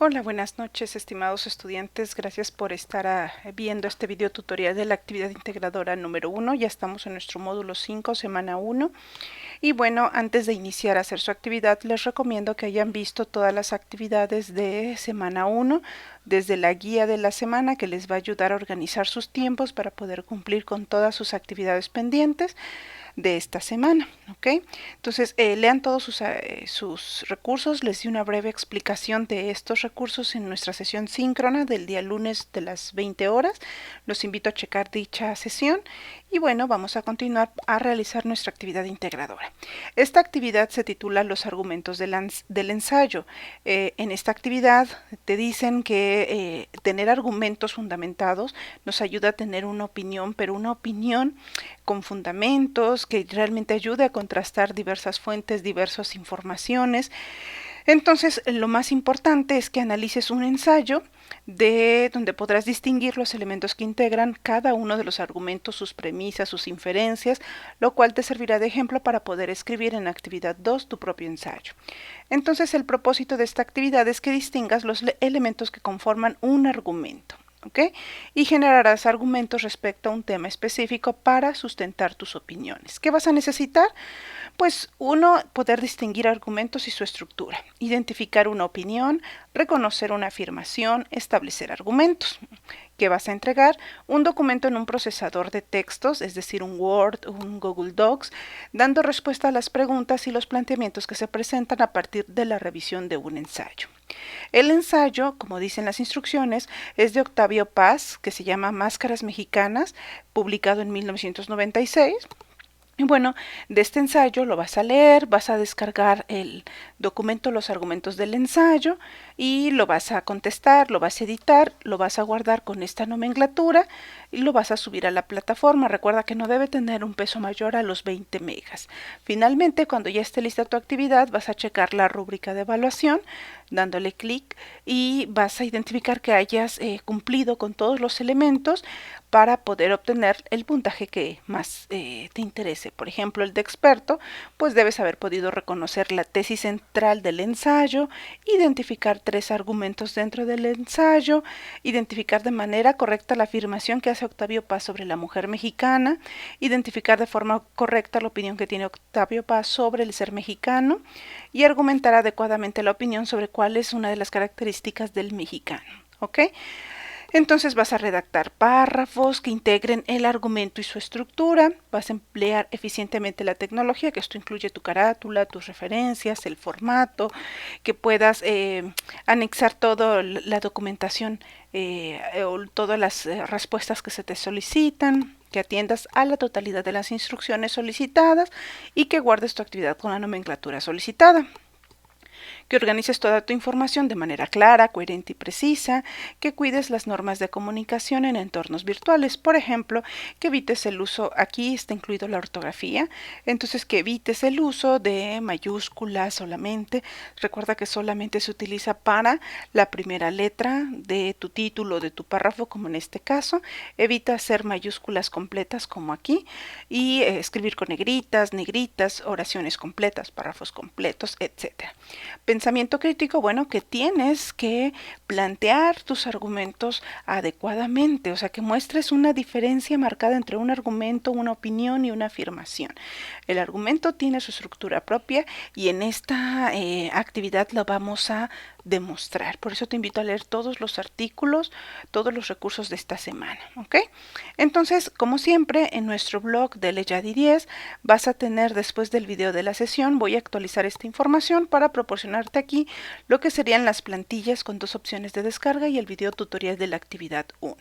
Hola, buenas noches, estimados estudiantes. Gracias por estar viendo este video tutorial de la actividad integradora número 1. Ya estamos en nuestro módulo 5, semana 1. Y bueno, antes de iniciar a hacer su actividad, les recomiendo que hayan visto todas las actividades de semana 1, desde la guía de la semana que les va a ayudar a organizar sus tiempos para poder cumplir con todas sus actividades pendientes de esta semana, ¿ok? Entonces, lean todos sus recursos. Les di una breve explicación de estos recursos en nuestra sesión síncrona del día lunes de las 20 horas. Los invito a checar dicha sesión y bueno, vamos a continuar a realizar nuestra actividad integradora. Esta actividad se titula Los argumentos del ensayo. En esta actividad te dicen que tener argumentos fundamentados nos ayuda a tener una opinión, pero una opinión con fundamentos, que realmente ayude a contrastar diversas fuentes, diversas informaciones. Entonces, lo más importante es que analices un ensayo de donde podrás distinguir los elementos que integran cada uno de los argumentos, sus premisas, sus inferencias, lo cual te servirá de ejemplo para poder escribir en actividad 2 tu propio ensayo. Entonces, el propósito de esta actividad es que distingas los elementos que conforman un argumento. ¿Ok? Y generarás argumentos respecto a un tema específico para sustentar tus opiniones. ¿Qué vas a necesitar? Pues uno, poder distinguir argumentos y su estructura, identificar una opinión, reconocer una afirmación, establecer argumentos. ¿Qué vas a entregar? Un documento en un procesador de textos, es decir, un Word o un Google Docs, dando respuesta a las preguntas y los planteamientos que se presentan a partir de la revisión de un ensayo. El ensayo, como dicen las instrucciones, es de Octavio Paz, que se llama Máscaras Mexicanas, publicado en 1996. Y bueno, de este ensayo lo vas a leer, vas a descargar el documento, los argumentos del ensayo y lo vas a contestar, lo vas a editar, lo vas a guardar con esta nomenclatura y lo vas a subir a la plataforma. Recuerda que no debe tener un peso mayor a los 20 megas. Finalmente, cuando ya esté lista tu actividad, vas a checar la rúbrica de evaluación dándole clic y vas a identificar que hayas cumplido con todos los elementos para poder obtener el puntaje que más te interese. Por ejemplo, el de experto, pues debes haber podido reconocer la tesis central del ensayo, identificar 3 argumentos dentro del ensayo, identificar de manera correcta la afirmación que hace Octavio Paz sobre la mujer mexicana, identificar de forma correcta la opinión que tiene Octavio Paz sobre el ser mexicano y argumentar adecuadamente la opinión sobre cuál es una de las características del mexicano. ¿Ok? Entonces vas a redactar párrafos que integren el argumento y su estructura, vas a emplear eficientemente la tecnología, que esto incluye tu carátula, tus referencias, el formato, que puedas anexar toda la documentación o todas las respuestas que se te solicitan, que atiendas a la totalidad de las instrucciones solicitadas y que guardes tu actividad con la nomenclatura solicitada. Que organices toda tu información de manera clara, coherente y precisa, que cuides las normas de comunicación en entornos virtuales, por ejemplo, que evites el uso, aquí está incluido la ortografía, entonces que evites el uso de mayúsculas solamente. Recuerda que solamente se utiliza para la primera letra de tu título, de tu párrafo, como en este caso. Evita hacer mayúsculas completas como aquí y escribir con negritas, oraciones completas, párrafos completos, etc. Pensamiento crítico, bueno, que tienes que plantear tus argumentos adecuadamente, o sea, que muestres una diferencia marcada entre un argumento, una opinión y una afirmación. El argumento tiene su estructura propia y en esta actividad la vamos a demostrar. Por eso te invito a leer todos los artículos, todos los recursos de esta semana, ¿ok? Entonces, como siempre, en nuestro blog de Leyadi 10 vas a tener, después del video de la sesión, voy a actualizar esta información para proporcionarte aquí lo que serían las plantillas con 2 opciones de descarga y el video tutorial de la actividad 1.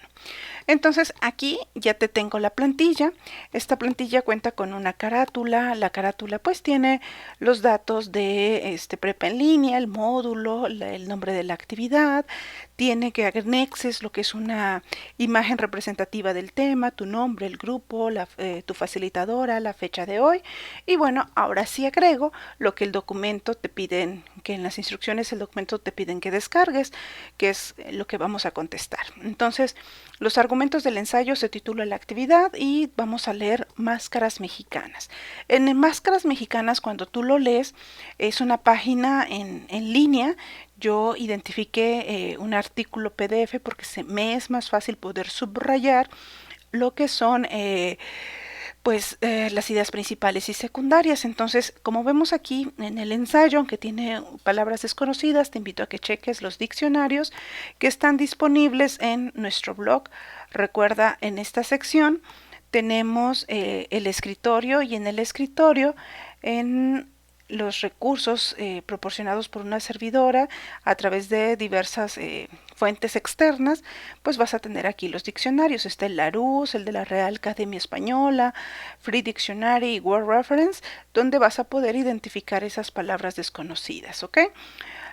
Entonces, aquí ya te tengo la plantilla. Esta plantilla cuenta con una carátula. La carátula pues tiene los datos de prepa en línea, el módulo, el nombre de la actividad, tiene que anexes lo que es una imagen representativa del tema, tu nombre, el grupo, tu facilitadora, la fecha de hoy. Y bueno, ahora sí agrego lo que el documento te piden, que en las instrucciones el documento te piden que descargues, que es lo que vamos a contestar. Entonces, los argumentos del ensayo se titula la actividad y vamos a leer Máscaras Mexicanas. En Máscaras Mexicanas, cuando tú lo lees, es una página en línea. yo identifiqué un artículo PDF porque me es más fácil poder subrayar lo que son las ideas principales y secundarias. Entonces, como vemos aquí en el ensayo, aunque tiene palabras desconocidas, te invito a que cheques los diccionarios que están disponibles en nuestro blog. Recuerda, en esta sección tenemos el escritorio, y en el escritorio, en los recursos proporcionados por una servidora a través de diversas fuentes externas, pues vas a tener aquí los diccionarios. Está el Larousse, el de la Real Academia Española, Free Dictionary y Word Reference, donde vas a poder identificar esas palabras desconocidas, ¿ok?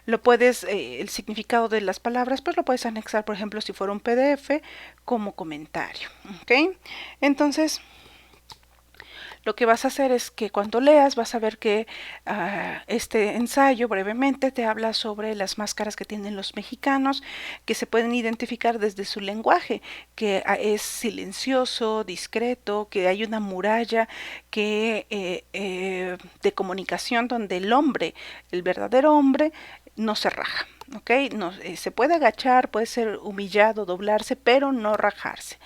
Lo puedes, el significado de las palabras, pues lo puedes anexar, por ejemplo, si fuera un PDF, como comentario, ¿ok? Entonces, lo que vas a hacer es que cuando leas vas a ver que este ensayo brevemente te habla sobre las máscaras que tienen los mexicanos, que se pueden identificar desde su lenguaje, que es silencioso, discreto, que hay una muralla de comunicación donde el hombre, el verdadero hombre, no se raja. ¿Ok? No, se puede agachar, puede ser humillado, doblarse, pero no rajarse.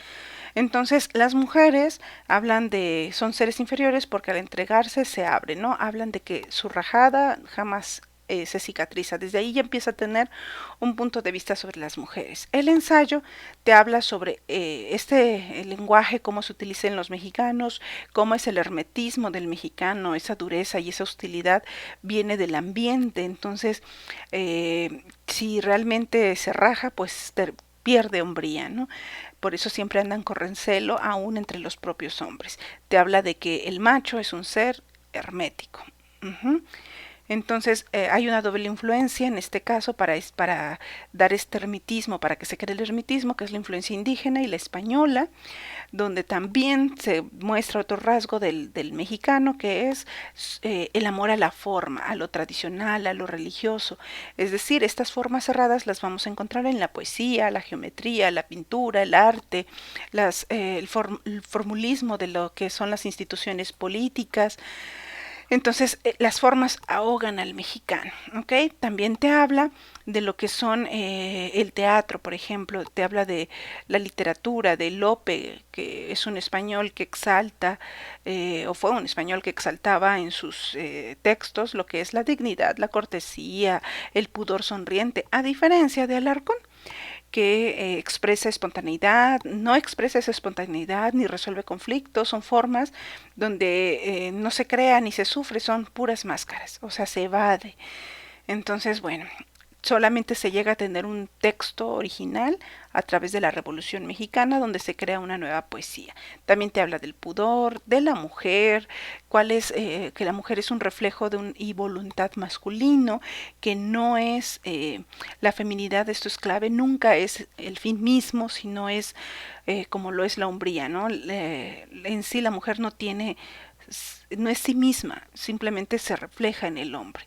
Entonces, las mujeres son seres inferiores porque al entregarse se abren, ¿no? Hablan de que su rajada jamás se cicatriza. Desde ahí ya empieza a tener un punto de vista sobre las mujeres. El ensayo te habla sobre el lenguaje, cómo se utiliza en los mexicanos, cómo es el hermetismo del mexicano, esa dureza y esa hostilidad viene del ambiente. Entonces, si realmente se raja, pues pierde hombría, ¿no? Por eso siempre andan con recelo aún entre los propios hombres. Te habla de que el macho es un ser hermético. Entonces hay una doble influencia en este caso para dar este hermetismo, para que se cree el hermetismo, que es la influencia indígena y la española, donde también se muestra otro rasgo del mexicano, que es el amor a la forma, a lo tradicional, a lo religioso. Es decir, estas formas cerradas las vamos a encontrar en la poesía, la geometría, la pintura, el arte, el formulismo de lo que son las instituciones políticas. Entonces, las formas ahogan al mexicano, ¿ok? También te habla de lo que son el teatro, por ejemplo, te habla de la literatura, de Lope, que es un español que exalta, o fue un español que exaltaba en sus textos lo que es la dignidad, la cortesía, el pudor sonriente, a diferencia de Alarcón, que expresa espontaneidad, no expresa esa espontaneidad ni resuelve conflictos, son formas donde no se crea ni se sufre, son puras máscaras, o sea, se evade. Entonces, bueno, solamente se llega a tener un texto original a través de la Revolución Mexicana, donde se crea una nueva poesía. También te habla del pudor, de la mujer, que la mujer es un reflejo y voluntad masculino, que no es la feminidad, esto es clave, nunca es el fin mismo, sino es como lo es la hombría, ¿no? En sí la mujer no es sí misma, simplemente se refleja en el hombre.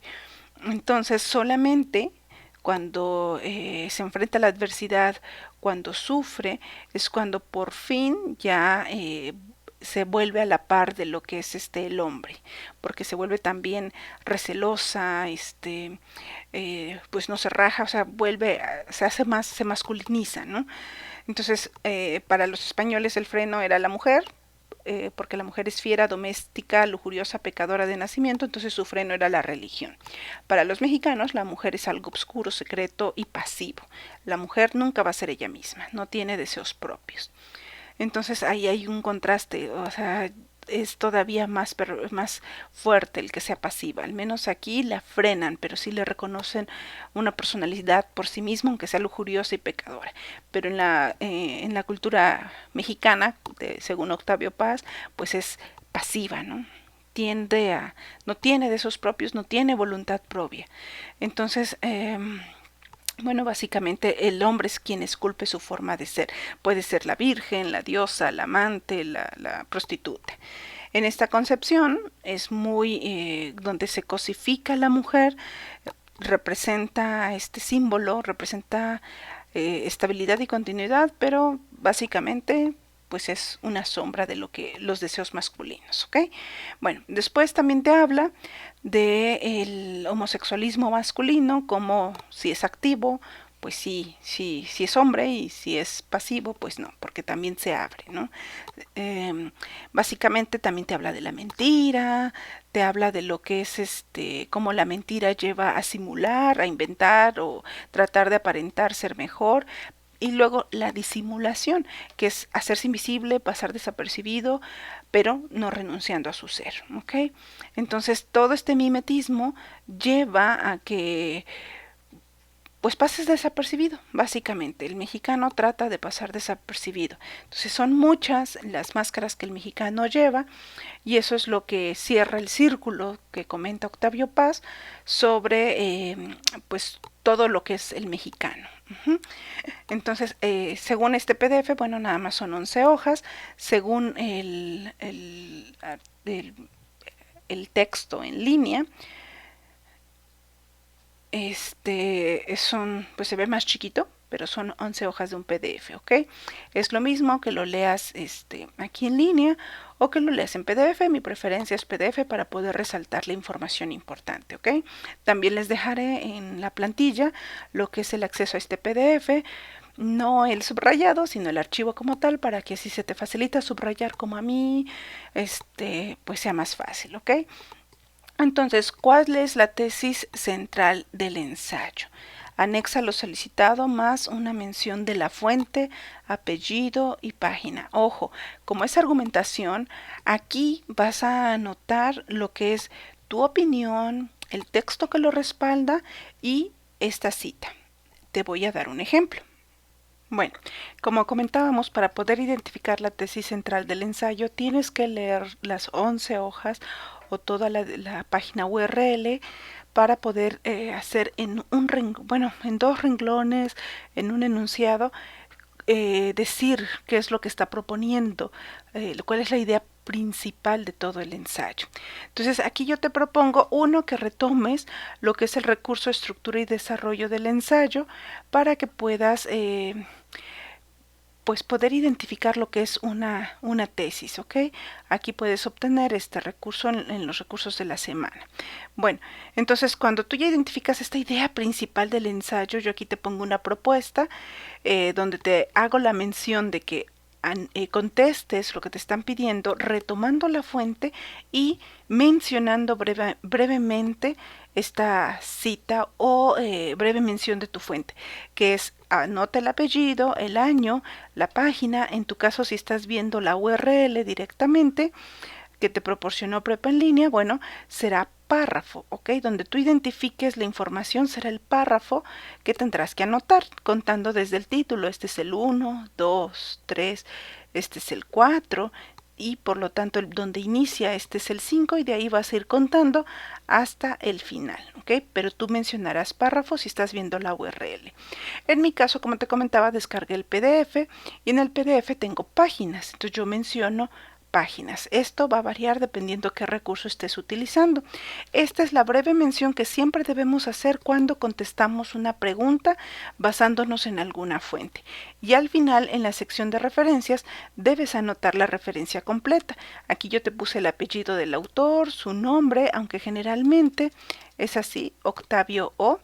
Entonces, solamente cuando se enfrenta a la adversidad, cuando sufre, es cuando por fin ya se vuelve a la par de lo que es el hombre, porque se vuelve también recelosa, pues no se raja, o sea, se hace más, se masculiniza, ¿no? Entonces, para los españoles el freno era la mujer, porque la mujer es fiera, doméstica, lujuriosa, pecadora de nacimiento, entonces su freno era la religión. Para los mexicanos, la mujer es algo oscuro, secreto y pasivo. La mujer nunca va a ser ella misma, no tiene deseos propios. Entonces ahí hay un contraste, o sea, es todavía más fuerte el que sea pasiva. Al menos aquí la frenan, pero sí le reconocen una personalidad por sí misma, aunque sea lujuriosa y pecadora. Pero en la cultura mexicana, según Octavio Paz, pues es pasiva, ¿no? No tiene deseos propios, no tiene voluntad propia. Entonces, bueno, básicamente el hombre es quien esculpe su forma de ser. Puede ser la virgen, la diosa, la amante, la prostituta. En esta concepción es donde se cosifica a la mujer, representa este símbolo, representa estabilidad y continuidad, pero básicamente pues es una sombra de lo que los deseos masculinos, ¿ok? Bueno, después también te habla del homosexualismo masculino, como si es activo, pues sí, sí es hombre, y si es pasivo, pues no, porque también se abre, ¿no? Básicamente también te habla de la mentira, te habla de lo que es cómo la mentira lleva a simular, a inventar o tratar de aparentar ser mejor. Y luego la disimulación, que es hacerse invisible, pasar desapercibido, pero no renunciando a su ser, ¿ok? Entonces todo este mimetismo lleva a que pues pases desapercibido, básicamente. El mexicano trata de pasar desapercibido. Entonces son muchas las máscaras que el mexicano lleva, y eso es lo que cierra el círculo que comenta Octavio Paz sobre pues todo lo que es el mexicano. Entonces, según este PDF, bueno, nada más son 11 hojas, según el texto en línea, pues se ve más chiquito, pero son 11 hojas de un PDF, ¿ok? Es lo mismo que lo leas aquí en línea o que lo leas en PDF. Mi preferencia es PDF para poder resaltar la información importante, ¿ok? También les dejaré en la plantilla lo que es el acceso a este PDF, no el subrayado, sino el archivo como tal, para que si se te facilita subrayar como a mí, pues sea más fácil, ¿ok? Entonces, ¿cuál es la tesis central del ensayo? Anexa lo solicitado más una mención de la fuente, apellido y página. Ojo, como es argumentación, aquí vas a anotar lo que es tu opinión, el texto que lo respalda y esta cita. Te voy a dar un ejemplo. Bueno, como comentábamos, para poder identificar la tesis central del ensayo, tienes que leer las 11 hojas o toda la página URL para poder hacer en dos renglones, en un enunciado, decir qué es lo que está proponiendo, cuál es la idea principal de todo el ensayo. Entonces aquí yo te propongo que retomes lo que es el recurso, estructura y desarrollo del ensayo para que puedas pues poder identificar lo que es una tesis, ¿ok? Aquí puedes obtener este recurso en los recursos de la semana. Bueno, entonces cuando tú ya identificas esta idea principal del ensayo, yo aquí te pongo una propuesta donde te hago la mención de que contestes lo que te están pidiendo retomando la fuente y mencionando brevemente esta cita o breve mención de tu fuente, que es anota el apellido, el año, la página. En tu caso, si estás viendo la URL directamente que te proporcionó Prepa en línea, bueno, será párrafo, ¿ok? Donde tú identifiques la información será el párrafo que tendrás que anotar, contando desde el título. Este es el 1, 2, 3, este es el 4, y por lo tanto donde inicia este es el 5, y de ahí vas a ir contando hasta el final, ¿ok? Pero tú mencionarás párrafos si estás viendo la URL. En mi caso, como te comentaba, descargué el PDF y en el PDF tengo páginas, entonces yo menciono páginas. Esto va a variar dependiendo qué recurso estés utilizando. Esta es la breve mención que siempre debemos hacer cuando contestamos una pregunta basándonos en alguna fuente. Y al final, en la sección de referencias, debes anotar la referencia completa. Aquí yo te puse el apellido del autor, su nombre, aunque generalmente es así, Octavio O.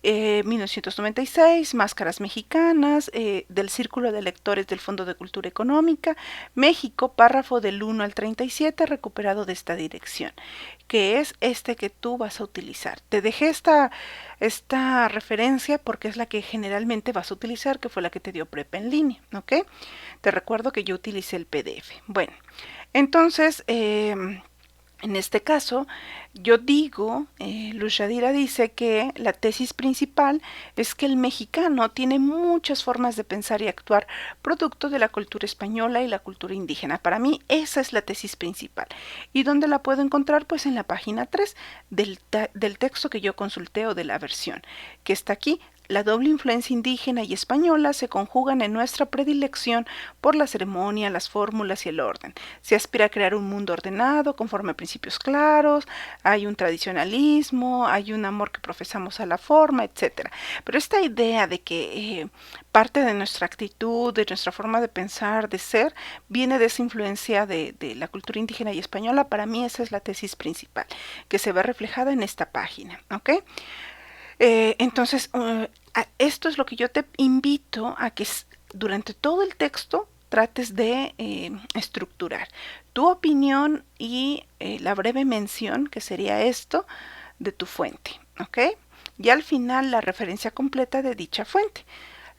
1996, Máscaras Mexicanas, del Círculo de Lectores del Fondo de Cultura Económica, México, párrafo del 1 al 37, recuperado de esta dirección, que es este que tú vas a utilizar. Te dejé esta referencia porque es la que generalmente vas a utilizar, que fue la que te dio Prepa en línea, ¿ok? Te recuerdo que yo utilicé el PDF. Bueno, entonces, en este caso, yo digo, Luz Yadira dice que la tesis principal es que el mexicano tiene muchas formas de pensar y actuar producto de la cultura española y la cultura indígena. Para mí esa es la tesis principal. ¿Y dónde la puedo encontrar? Pues en la página 3 del texto que yo consulté o de la versión que está aquí. la doble influencia indígena y española se conjugan en nuestra predilección por la ceremonia, las fórmulas y el orden. Se aspira a crear un mundo ordenado, conforme a principios claros, hay un tradicionalismo, hay un amor que profesamos a la forma, etc. Pero esta idea de que parte de nuestra actitud, de nuestra forma de pensar, de ser, viene de esa influencia de la cultura indígena y española. Para mí esa es la tesis principal, que se ve reflejada en esta página, ¿ok? Entonces, esto es lo que yo te invito a que durante todo el texto trates de estructurar tu opinión y la breve mención, que sería esto, de tu fuente, ¿ok? Y al final la referencia completa de dicha fuente.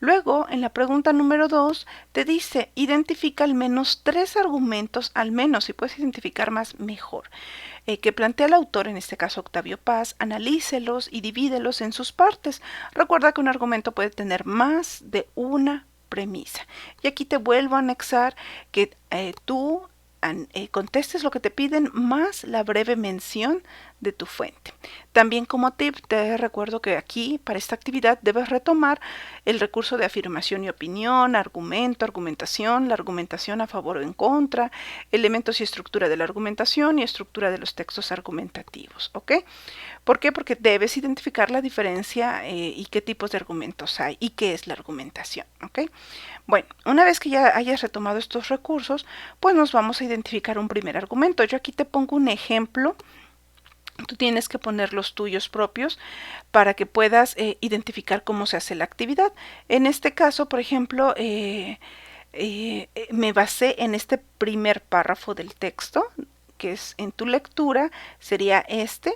Luego, en la pregunta número 2, te dice, identifica al menos 3 argumentos, al menos, si puedes identificar más, mejor, que plantea el autor, en este caso Octavio Paz, analícelos y divídelos en sus partes. Recuerda que un argumento puede tener más de una premisa. Y aquí te vuelvo a anexar que tú contestes lo que te piden más la breve mención de tu fuente. También como tip te recuerdo que aquí para esta actividad debes retomar el recurso de afirmación y opinión, argumento, argumentación, la argumentación a favor o en contra, elementos y estructura de la argumentación y estructura de los textos argumentativos, ¿ok? ¿Por qué? Porque debes identificar la diferencia y qué tipos de argumentos hay y qué es la argumentación, ¿ok? Bueno, una vez que ya hayas retomado estos recursos, pues nos vamos a identificar un primer argumento. Yo aquí te pongo un ejemplo. Tú tienes que poner los tuyos propios para que puedas identificar cómo se hace la actividad. En este caso, por ejemplo, me basé en este primer párrafo del texto, que es en tu lectura, sería este.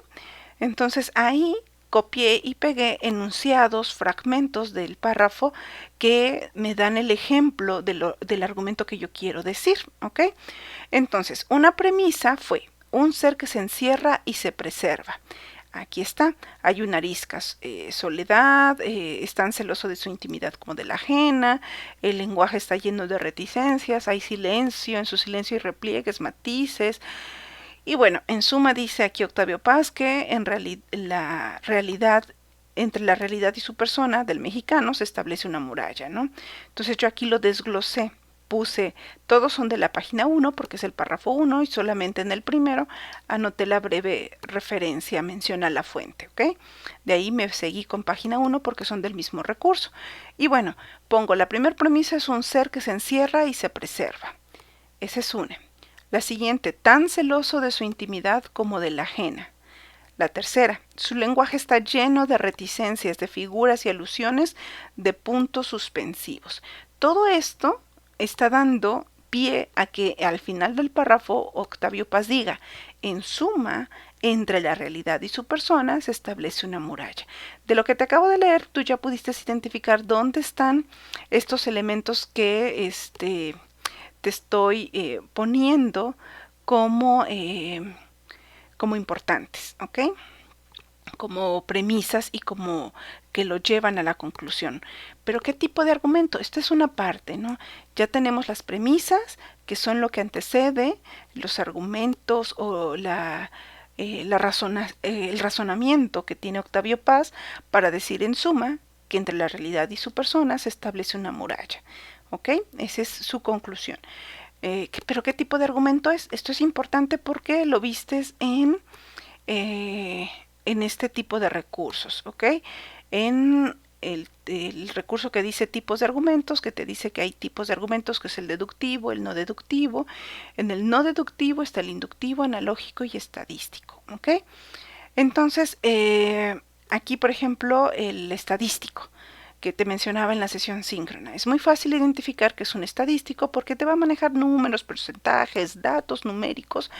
Entonces ahí copié y pegué enunciados, fragmentos del párrafo que me dan el ejemplo del argumento que yo quiero decir, ¿ok? Entonces, una premisa fue un ser que se encierra y se preserva. Aquí está, hay una arisca, soledad, es tan celoso de su intimidad como de la ajena, el lenguaje está lleno de reticencias, hay silencio, en su silencio hay repliegues, matices. Y bueno, en suma dice aquí Octavio Paz que la realidad, entre la realidad y su persona del mexicano se establece una muralla, ¿no? Entonces yo aquí lo desglosé, puse, todos son de la página 1 porque es el párrafo 1 y solamente en el primero anoté la breve referencia, menciona la fuente, ¿ok? De ahí me seguí con página 1 porque son del mismo recurso. Y bueno, pongo la primera premisa es un ser que se encierra y se preserva. Esa es una. La siguiente, tan celoso de su intimidad como de la ajena. La tercera, su lenguaje está lleno de reticencias, de figuras y alusiones, de puntos suspensivos. Todo esto está dando pie a que al final del párrafo Octavio Paz diga, en suma, entre la realidad y su persona se establece una muralla. De lo que te acabo de leer, tú ya pudiste identificar dónde están estos elementos que te estoy poniendo como, como importantes, ¿ok? Como premisas y como que lo llevan a la conclusión. Pero ¿qué tipo de argumento? Esta es una parte, ¿no? Ya tenemos las premisas, que son lo que antecede, los argumentos o el razonamiento que tiene Octavio Paz para decir en suma que entre la realidad y su persona se establece una muralla. ¿Ok? Esa es su conclusión. ¿Pero qué tipo de argumento es? Esto es importante porque lo vistes en este tipo de recursos, ¿ok? En el recurso que dice tipos de argumentos, que te dice que hay tipos de argumentos, que es el deductivo, el no deductivo. En el no deductivo está el inductivo, analógico y estadístico, ¿ok? Entonces, aquí, por ejemplo, el estadístico que te mencionaba en la sesión síncrona. Es muy fácil identificar que es un estadístico porque te va a manejar números, porcentajes, datos numéricos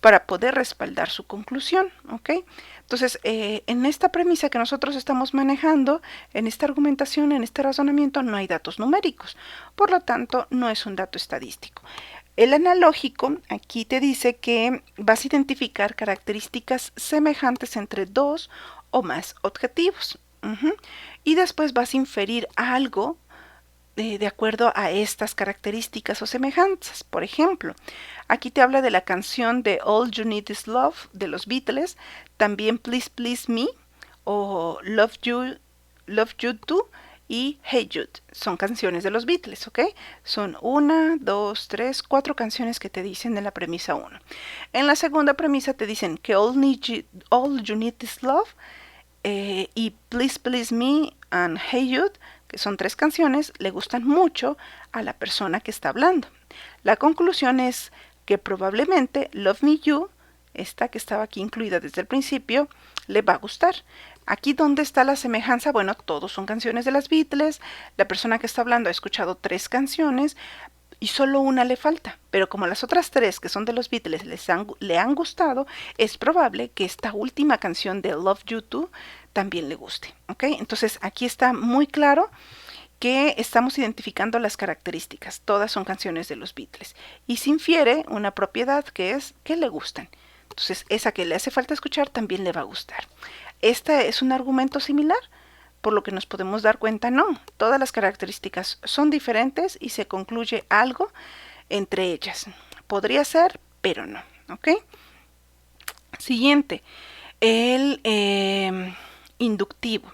para poder respaldar su conclusión, ¿ok? Entonces, en esta premisa que nosotros estamos manejando, en esta argumentación, en este razonamiento, no hay datos numéricos. Por lo tanto, no es un dato estadístico. El analógico aquí te dice que vas a identificar características semejantes entre dos o más objetivos. Y después vas a inferir algo de acuerdo a estas características o semejanzas. Por ejemplo, aquí te habla de la canción de All You Need Is Love de los Beatles, también Please Please Me o Love Love You Do y Hey Jude. Son canciones de los Beatles, ¿ok? Son 1, 2, 3, 4 canciones que te dicen en la premisa 1. En la segunda premisa te dicen que All You Need Is Love y Please Please Me and Hey Jude, que son 3 canciones, le gustan mucho a la persona que está hablando. La conclusión es que probablemente Love Me You, esta que estaba aquí incluida desde el principio, le va a gustar. Aquí, ¿dónde está la semejanza? Bueno, todos son canciones de las Beatles, la persona que está hablando ha escuchado 3 canciones y solo una le falta, pero como las otras 3 que son de los Beatles le han gustado, es probable que esta última canción de Love You Too también le guste, ¿ok? Entonces aquí está muy claro que estamos identificando las características, todas son canciones de los Beatles, y se infiere una propiedad que es que le gustan. Entonces esa que le hace falta escuchar también le va a gustar. ¿Este es un argumento similar? Por lo que nos podemos dar cuenta, no, todas las características son diferentes y se concluye algo entre ellas. Podría ser, pero no, ¿ok? Siguiente, el inductivo.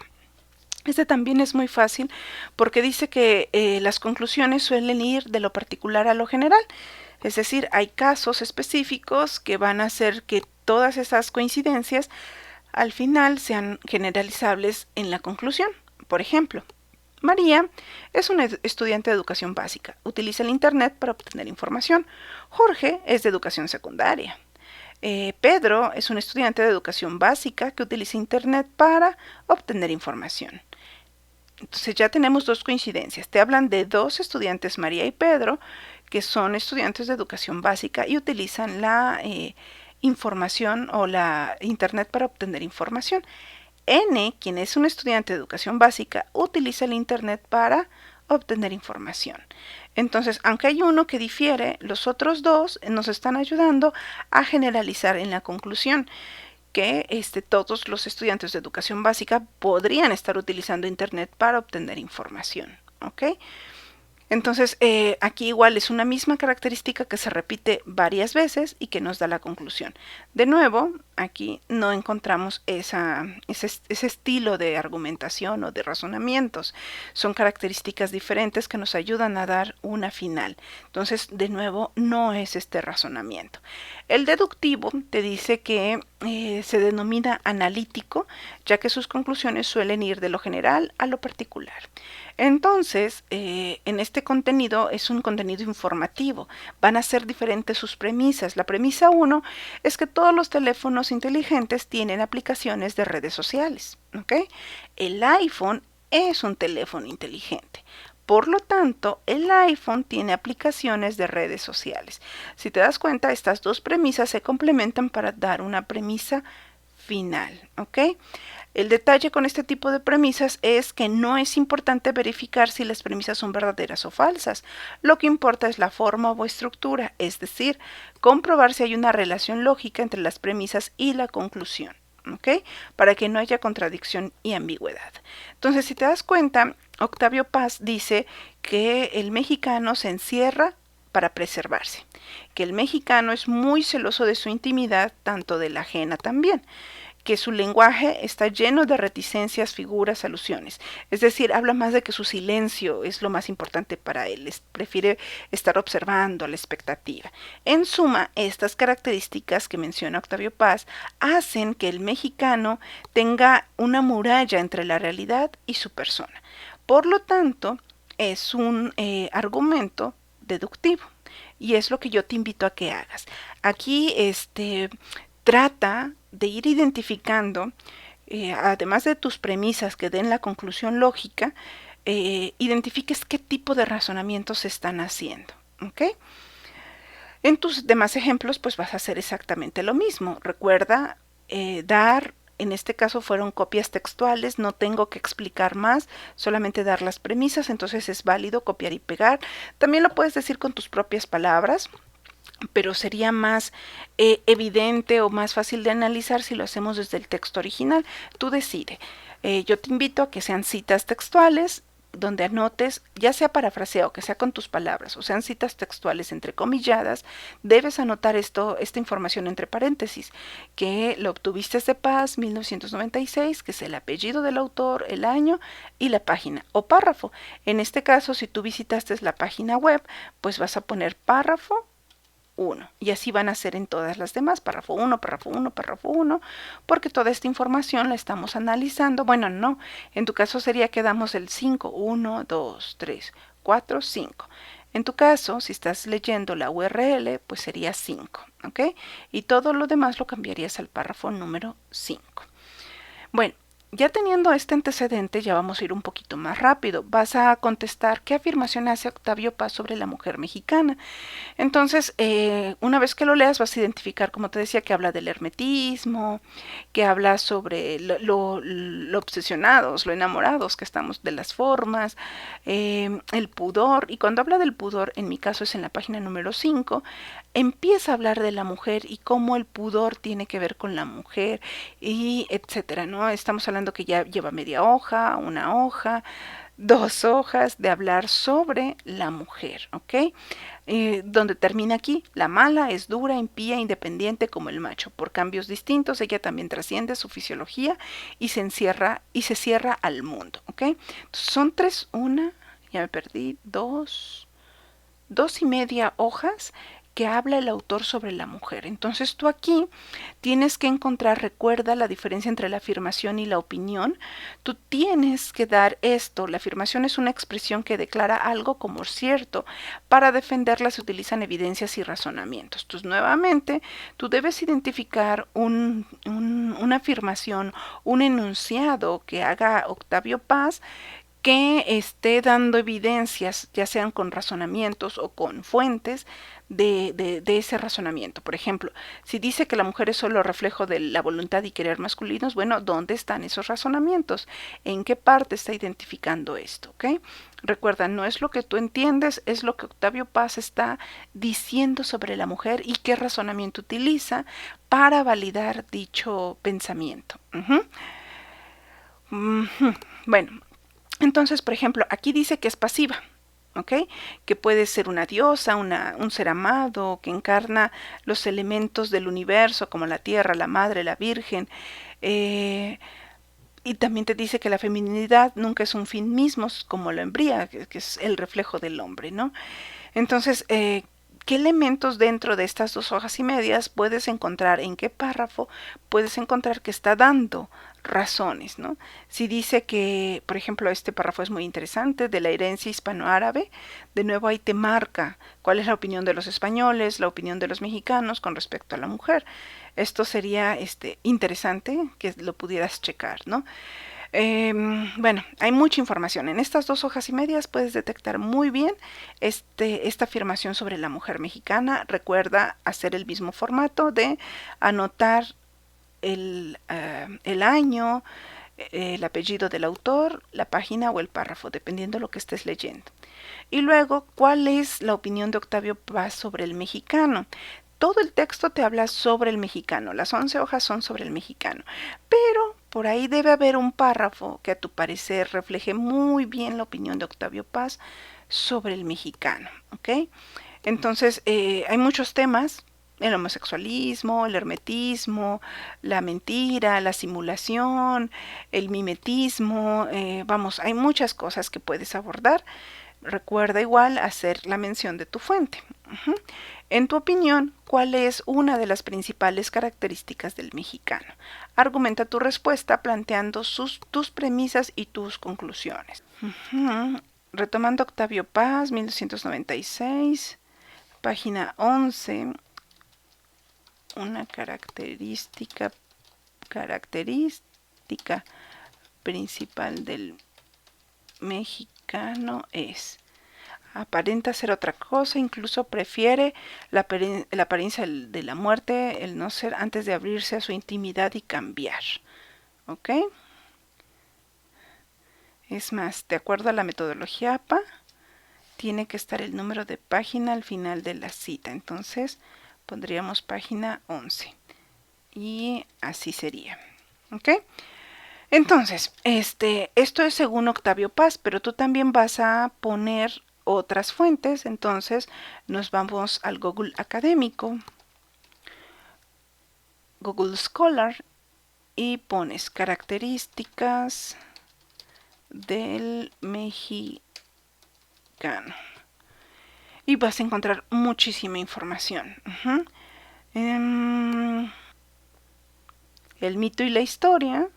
Este también es muy fácil porque dice que las conclusiones suelen ir de lo particular a lo general. Es decir, hay casos específicos que van a hacer que todas esas coincidencias al final sean generalizables en la conclusión. Por ejemplo, María es una estudiante de educación básica, utiliza el Internet para obtener información. Jorge es de educación secundaria. Pedro es un estudiante de educación básica que utiliza Internet para obtener información. Entonces ya tenemos 2 coincidencias. Te hablan de 2 estudiantes, María y Pedro, que son estudiantes de educación básica y utilizan la información o la Internet para obtener información. N, quien es un estudiante de educación básica, utiliza el Internet para obtener información. Entonces, aunque hay uno que difiere, los otros 2 nos están ayudando a generalizar en la conclusión que todos los estudiantes de educación básica podrían estar utilizando Internet para obtener información, ¿ok? Entonces, aquí igual es una misma característica que se repite varias veces y que nos da la conclusión. De nuevo, aquí no encontramos ese estilo de argumentación o de razonamientos. Son características diferentes que nos ayudan a dar una final. Entonces, de nuevo, no es este razonamiento. El deductivo te dice que se denomina analítico, ya que sus conclusiones suelen ir de lo general a lo particular. Entonces, en este contenido es un contenido informativo. Van a ser diferentes sus premisas. La premisa 1 es que todos los teléfonos inteligentes tienen aplicaciones de redes sociales, ¿ok? El iPhone es un teléfono inteligente. Por lo tanto, el iPhone tiene aplicaciones de redes sociales. Si te das cuenta, estas 2 premisas se complementan para dar una premisa final, ¿ok? El detalle con este tipo de premisas es que no es importante verificar si las premisas son verdaderas o falsas. Lo que importa es la forma o estructura, es decir, comprobar si hay una relación lógica entre las premisas y la conclusión, ¿ok? Para que no haya contradicción y ambigüedad. Entonces, si te das cuenta, Octavio Paz dice que el mexicano se encierra para preservarse, que el mexicano es muy celoso de su intimidad, tanto de la ajena también, que su lenguaje está lleno de reticencias, figuras, alusiones. Es decir, habla más de que su silencio es lo más importante para él. Prefiere estar observando a la expectativa. En suma, estas características que menciona Octavio Paz hacen que el mexicano tenga una muralla entre la realidad y su persona. Por lo tanto, es un argumento deductivo. Y es lo que yo te invito a que hagas. Aquí trata de ir identificando, además de tus premisas que den la conclusión lógica, identifiques qué tipo de razonamientos se están haciendo, ¿ok? En tus demás ejemplos, pues vas a hacer exactamente lo mismo. Recuerda en este caso fueron copias textuales, no tengo que explicar más, solamente dar las premisas, entonces es válido copiar y pegar. También lo puedes decir con tus propias palabras, pero sería más evidente o más fácil de analizar si lo hacemos desde el texto original. Tú decide. Yo te invito a que sean citas textuales, donde anotes, ya sea parafraseado, que sea con tus palabras, o sean citas textuales entrecomilladas, debes anotar esta información entre paréntesis, que lo obtuviste de Paz 1996, que es el apellido del autor, el año y la página o párrafo. En este caso, si tú visitaste la página web, pues vas a poner párrafo 1, y así van a ser en todas las demás, párrafo 1, párrafo 1, párrafo 1, porque toda esta información la estamos analizando. Bueno, no, en tu caso sería que damos el 5, 1, 2, 3, 4, 5. En tu caso, si estás leyendo la URL, pues sería 5, ¿ok? Y todo lo demás lo cambiarías al párrafo número 5. Bueno, ya teniendo este antecedente, ya vamos a ir un poquito más rápido. Vas a contestar qué afirmación hace Octavio Paz sobre la mujer mexicana. Entonces, una vez que lo leas, vas a identificar, como te decía, que habla del hermetismo, que habla sobre lo obsesionados, lo enamorados que estamos de las formas, el pudor. Y cuando habla del pudor, en mi caso es en la página número 5, empieza a hablar de la mujer y cómo el pudor tiene que ver con la mujer, y etcétera, ¿no? Estamos hablando que ya lleva media hoja, una hoja, 2 hojas de hablar sobre la mujer, ¿ok? Donde termina aquí, la mala es dura, impía, independiente como el macho. Por cambios distintos, ella también trasciende su fisiología y se encierra y se cierra al mundo, ¿ok? Entonces, son 3, una, ya me perdí, 2 y media hojas que habla el autor sobre la mujer. Entonces tú aquí tienes que encontrar, recuerda la diferencia entre la afirmación y la opinión. Tú tienes que dar esto. La afirmación es una expresión que declara algo como cierto. Para defenderla se utilizan evidencias y razonamientos. Entonces, nuevamente, tú debes identificar una afirmación, un enunciado que haga Octavio Paz, que esté dando evidencias, ya sean con razonamientos o con fuentes de ese razonamiento. Por ejemplo, si dice que la mujer es solo reflejo de la voluntad y querer masculinos, bueno, ¿dónde están esos razonamientos? ¿En qué parte está identificando esto? ¿Okay? Recuerda, no es lo que tú entiendes, es lo que Octavio Paz está diciendo sobre la mujer y qué razonamiento utiliza para validar dicho pensamiento. Bueno, entonces, por ejemplo, aquí dice que es pasiva, ¿ok? Que puede ser una diosa, un ser amado, que encarna los elementos del universo, como la tierra, la madre, la virgen. Y también te dice que la feminidad nunca es un fin mismo, como la hembría, que es el reflejo del hombre, ¿no? Entonces, ¿qué elementos dentro de estas 2 hojas y medias puedes encontrar? ¿En qué párrafo puedes encontrar que está dando razones, ¿no? Si dice que, por ejemplo, este párrafo es muy interesante, de la herencia hispanoárabe, de nuevo ahí te marca cuál es la opinión de los españoles, la opinión de los mexicanos con respecto a la mujer. Esto sería interesante que lo pudieras checar, ¿no? Bueno, hay mucha información. En estas 2 hojas y medias puedes detectar muy bien esta afirmación sobre la mujer mexicana. Recuerda hacer el mismo formato de anotar el año, el apellido del autor, la página o el párrafo, dependiendo de lo que estés leyendo. Y luego, ¿cuál es la opinión de Octavio Paz sobre el mexicano? Todo el texto te habla sobre el mexicano, las 11 hojas son sobre el mexicano, pero por ahí debe haber un párrafo que a tu parecer refleje muy bien la opinión de Octavio Paz sobre el mexicano, ¿ok? Entonces, hay muchos temas, el homosexualismo, el hermetismo, la mentira, la simulación, el mimetismo, vamos, hay muchas cosas que puedes abordar. Recuerda igual hacer la mención de tu fuente. En tu opinión, ¿cuál es una de las principales características del mexicano? Argumenta tu respuesta planteando tus premisas y tus conclusiones. Retomando Octavio Paz, 1996, página 11, una característica principal del mexicano es: aparenta ser otra cosa, incluso prefiere la apariencia de la muerte, el no ser, antes de abrirse a su intimidad y cambiar. ¿Ok? Es más, de acuerdo a la metodología APA, tiene que estar el número de página al final de la cita. Entonces, pondríamos página 11. Y así sería. ¿Ok? Entonces, esto es según Octavio Paz, pero tú también vas a poner otras fuentes. Entonces nos vamos al Google Académico, Google Scholar, y pones características del mexicano. Y vas a encontrar muchísima información. El mito y la historia.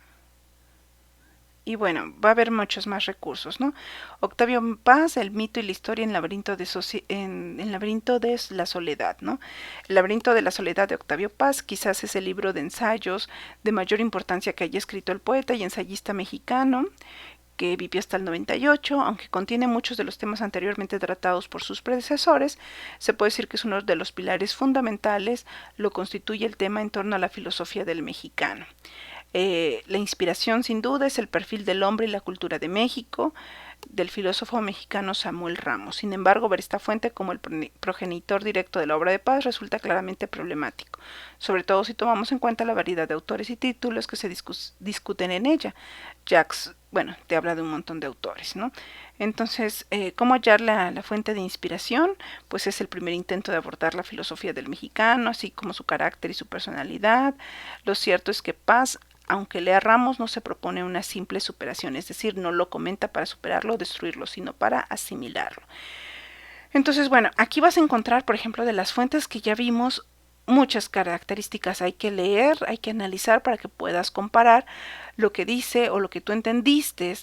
Y bueno, va a haber muchos más recursos, ¿no? Octavio Paz, El mito y la historia en laberinto de la soledad, ¿no? El laberinto de la soledad de Octavio Paz quizás es el libro de ensayos de mayor importancia que haya escrito el poeta y ensayista mexicano, que vivió hasta el 98, aunque contiene muchos de los temas anteriormente tratados por sus predecesores, se puede decir que es uno de los pilares fundamentales, lo constituye el tema en torno a la filosofía del mexicano. La inspiración sin duda es el perfil del hombre y la cultura de México, del filósofo mexicano Samuel Ramos. Sin embargo, ver esta fuente como el progenitor directo de la obra de Paz resulta claramente problemático, sobre todo si tomamos en cuenta la variedad de autores y títulos que se discuten en ella. Jacques, bueno, te habla de un montón de autores, ¿no? Entonces, ¿cómo hallar la fuente de inspiración? Pues es el primer intento de abordar la filosofía del mexicano, así como su carácter y su personalidad. Lo cierto es que Paz, aunque lea Ramos, no se propone una simple superación, es decir, no lo comenta para superarlo o destruirlo, sino para asimilarlo. Entonces, bueno, aquí vas a encontrar, por ejemplo, de las fuentes que ya vimos, muchas características hay que leer, hay que analizar para que puedas comparar lo que dice o lo que tú entendiste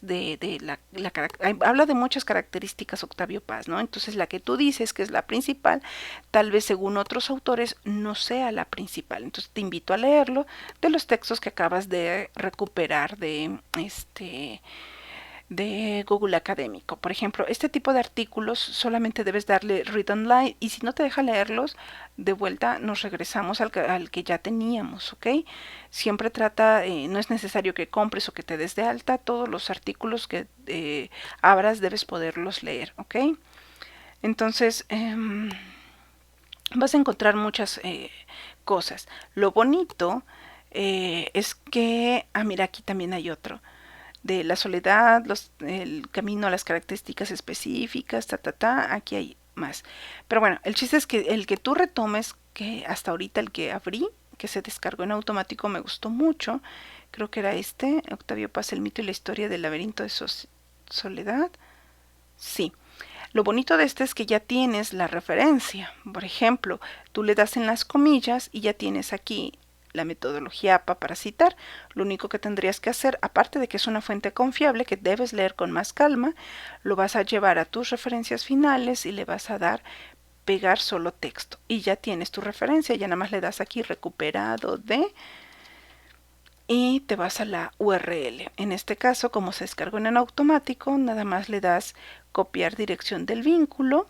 habla de muchas características Octavio Paz, ¿no? Entonces la que tú dices que es la principal, tal vez según otros autores no sea la principal. Entonces te invito a leerlo de los textos que acabas de recuperar de Google Académico. Por ejemplo, este tipo de artículos solamente debes darle read online, y si no te deja leerlos, de vuelta nos regresamos al que ya teníamos, ¿ok? Siempre trata, no es necesario que compres o que te des de alta, todos los artículos que abras debes poderlos leer, ¿ok? Entonces, vas a encontrar muchas cosas. Lo bonito es que, mira, aquí también hay otro de la soledad, el camino a las características específicas, aquí hay más. Pero bueno, el chiste es que el que tú retomes, que hasta ahorita el que abrí, que se descargó en automático, me gustó mucho. Creo que era Octavio Paz, el mito y la historia del laberinto de soledad. Sí. Lo bonito de es que ya tienes la referencia. Por ejemplo, tú le das en las comillas y ya tienes aquí la metodología APA para citar. Lo único que tendrías que hacer, aparte de que es una fuente confiable que debes leer con más calma, lo vas a llevar a tus referencias finales y le vas a dar pegar solo texto. Y ya tienes tu referencia, ya nada más le das aquí recuperado de y te vas a la URL. En este caso, como se descargó en automático, nada más le das copiar dirección del vínculo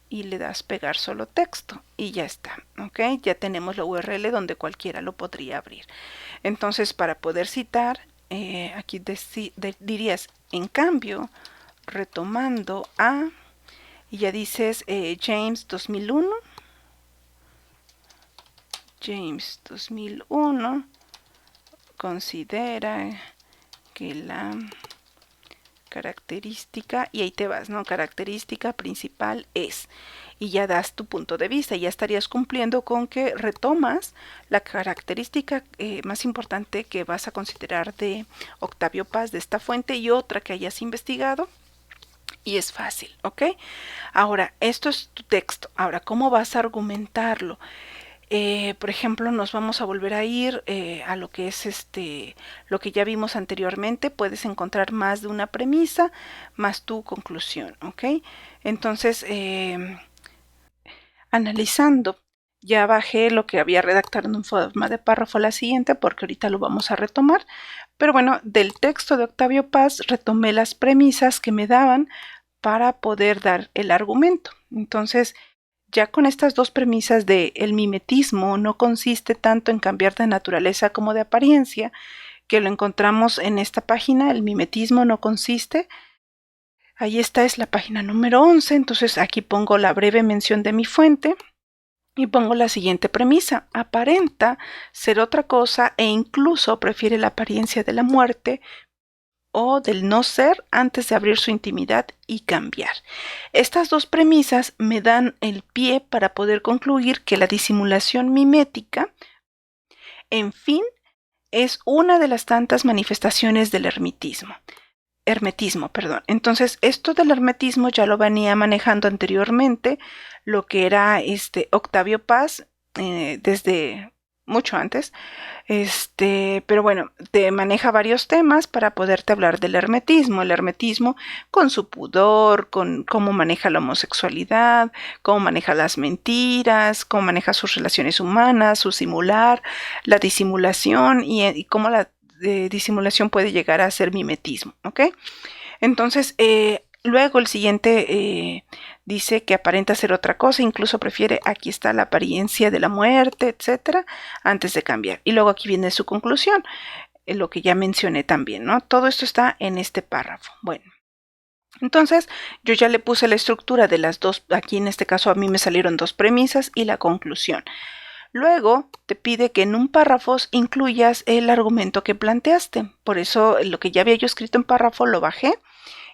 y le das pegar solo texto y ya está, ¿ok? Ya tenemos la URL donde cualquiera lo podría abrir. Entonces, para poder citar, aquí dirías, en cambio, retomando a, y ya dices James 2001, considera que la característica, y ahí te vas, ¿no? Característica principal es, y ya das tu punto de vista, y ya estarías cumpliendo con que retomas la característica más importante que vas a considerar de Octavio Paz, de esta fuente, y otra que hayas investigado, y es fácil, ¿ok? Ahora, esto es tu texto. Ahora, ¿cómo vas a argumentarlo? Por ejemplo, nos vamos a volver a ir a lo que es lo que ya vimos anteriormente. Puedes encontrar más de una premisa, más tu conclusión, ¿ok? Entonces, analizando, ya bajé lo que había redactado en forma de párrafo la siguiente, porque ahorita lo vamos a retomar. Pero bueno, del texto de Octavio Paz retomé las premisas que me daban para poder dar el argumento. Entonces, ya con estas dos premisas de el mimetismo no consiste tanto en cambiar de naturaleza como de apariencia, que lo encontramos en esta página, el mimetismo no consiste, ahí está, es la página número 11, entonces aquí pongo la breve mención de mi fuente, Y pongo la siguiente premisa: aparenta ser otra cosa e incluso prefiere la apariencia de la muerte o del no ser antes de abrir su intimidad y cambiar. Estas dos premisas me dan el pie para poder concluir que la disimulación mimética, en fin, es una de las tantas manifestaciones del hermetismo, perdón. Entonces, esto del hermetismo ya lo venía manejando anteriormente, lo que era Octavio Paz, desde mucho antes. Pero bueno, te maneja varios temas para poderte hablar del hermetismo. El hermetismo con su pudor, con cómo maneja la homosexualidad, cómo maneja las mentiras, cómo maneja sus relaciones humanas, su simular, la disimulación y cómo la disimulación puede llegar a ser mimetismo, ¿ok? Entonces, luego el siguiente dice que aparenta ser otra cosa, incluso prefiere, aquí está la apariencia de la muerte, etcétera, antes de cambiar. Y luego aquí viene su conclusión, lo que ya mencioné también, ¿no? Todo esto está en este párrafo. Bueno. Entonces, yo ya le puse la estructura de las dos, aquí en este caso a mí me salieron dos premisas y la conclusión. Luego te pide que en un párrafo incluyas el argumento que planteaste. Por eso lo que ya había yo escrito en párrafo lo bajé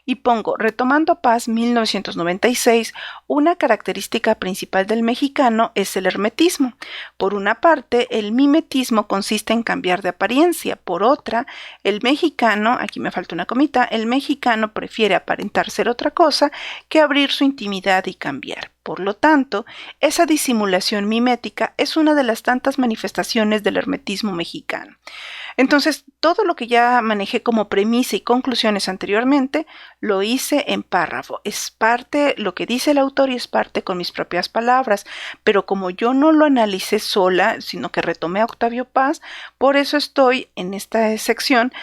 y pongo: retomando Paz 1996, una característica principal del mexicano es el hermetismo. Por una parte, el mimetismo consiste en cambiar de apariencia. Por otra, el mexicano, aquí me falta una comita, el mexicano prefiere aparentar ser otra cosa que abrir su intimidad y cambiar. Por lo tanto, esa disimulación mimética es una de las tantas manifestaciones del hermetismo mexicano. Entonces, todo lo que ya manejé como premisa y conclusiones anteriormente, lo hice en párrafo. Es parte lo que dice el autor y es parte con mis propias palabras, pero como yo no lo analicé sola, sino que retomé a Octavio Paz, por eso estoy en esta sección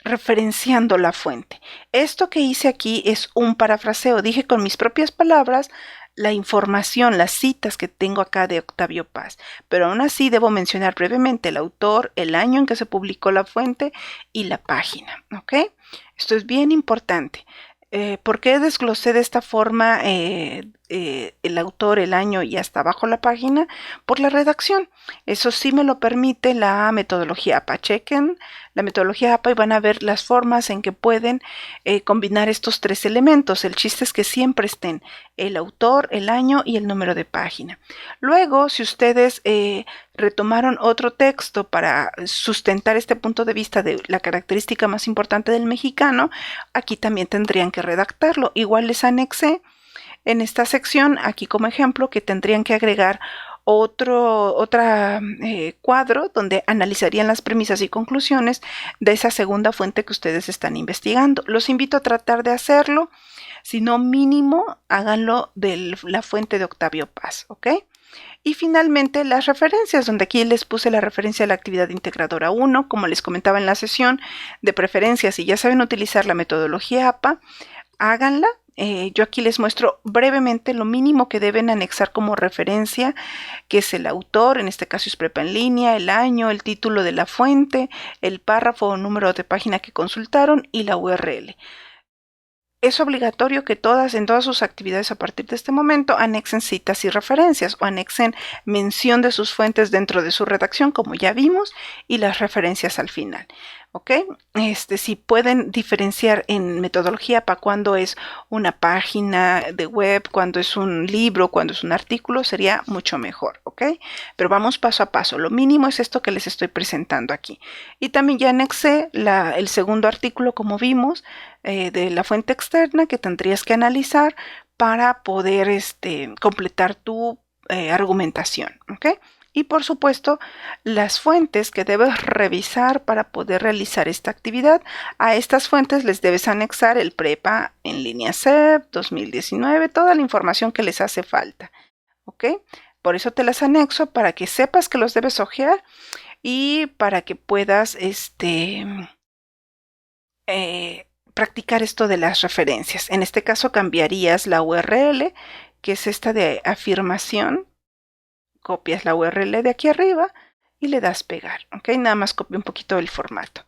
referenciando la fuente. Esto que hice aquí es un parafraseo. Dije con mis propias palabras la información, las citas que tengo acá de Octavio Paz, pero aún así debo mencionar brevemente el autor, el año en que se publicó la fuente y la página, ¿ok? Esto es bien importante. ¿Por qué desglosé de esta forma el autor, el año y hasta abajo la página? Por la redacción. Eso sí me lo permite la metodología APA. Chequen la metodología APA y van a ver las formas en que pueden combinar estos tres elementos. El chiste es que siempre estén el autor, el año y el número de página. Luego, si ustedes retomaron otro texto para sustentar este punto de vista de la característica más importante del mexicano, aquí también tendrían que redactarlo. Igual les anexé en esta sección, aquí como ejemplo, que tendrían que agregar otro cuadro donde analizarían las premisas y conclusiones de esa segunda fuente que ustedes están investigando. Los invito a tratar de hacerlo, si no mínimo, háganlo de la fuente de Octavio Paz, ¿ok? Y finalmente las referencias, donde aquí les puse la referencia a la actividad integradora 1, como les comentaba en la sesión, de preferencia, si ya saben utilizar la metodología APA, háganla. Yo aquí les muestro brevemente lo mínimo que deben anexar como referencia, que es el autor, en este caso es Prepa en Línea, el año, el título de la fuente, el párrafo o número de página que consultaron y la URL. Es obligatorio que en todas sus actividades a partir de este momento anexen citas y referencias o anexen mención de sus fuentes dentro de su redacción, como ya vimos, y las referencias al final. ¿Ok? Si pueden diferenciar en metodología para cuando es una página de web, cuando es un libro, cuando es un artículo, sería mucho mejor. ¿Ok? Pero vamos paso a paso. Lo mínimo es esto que les estoy presentando aquí. Y también ya anexé el segundo artículo, como vimos, de la fuente externa que tendrías que analizar para poder completar tu argumentación. ¿Ok? Y por supuesto, las fuentes que debes revisar para poder realizar esta actividad. A estas fuentes les debes anexar el Prepa en Línea CEP 2019, toda la información que les hace falta. ¿Ok? Por eso te las anexo, para que sepas que los debes hojear y para que puedas practicar esto de las referencias. En este caso cambiarías la URL, que es esta de afirmación. Copias la URL de aquí arriba y le das pegar, ¿ok? Nada más copia un poquito del formato.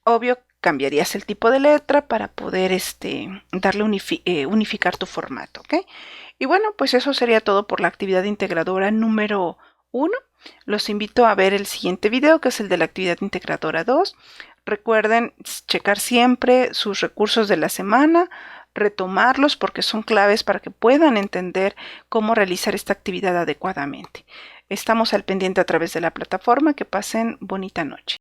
Obvio, cambiarías el tipo de letra para poder darle unificar tu formato, ¿ok? Y bueno, pues eso sería todo por la actividad integradora número 1. Los invito a ver el siguiente video, que es el de la actividad integradora 2. Recuerden checar siempre sus recursos de la semana, retomarlos porque son claves para que puedan entender cómo realizar esta actividad adecuadamente. Estamos al pendiente a través de la plataforma. Que pasen bonita noche.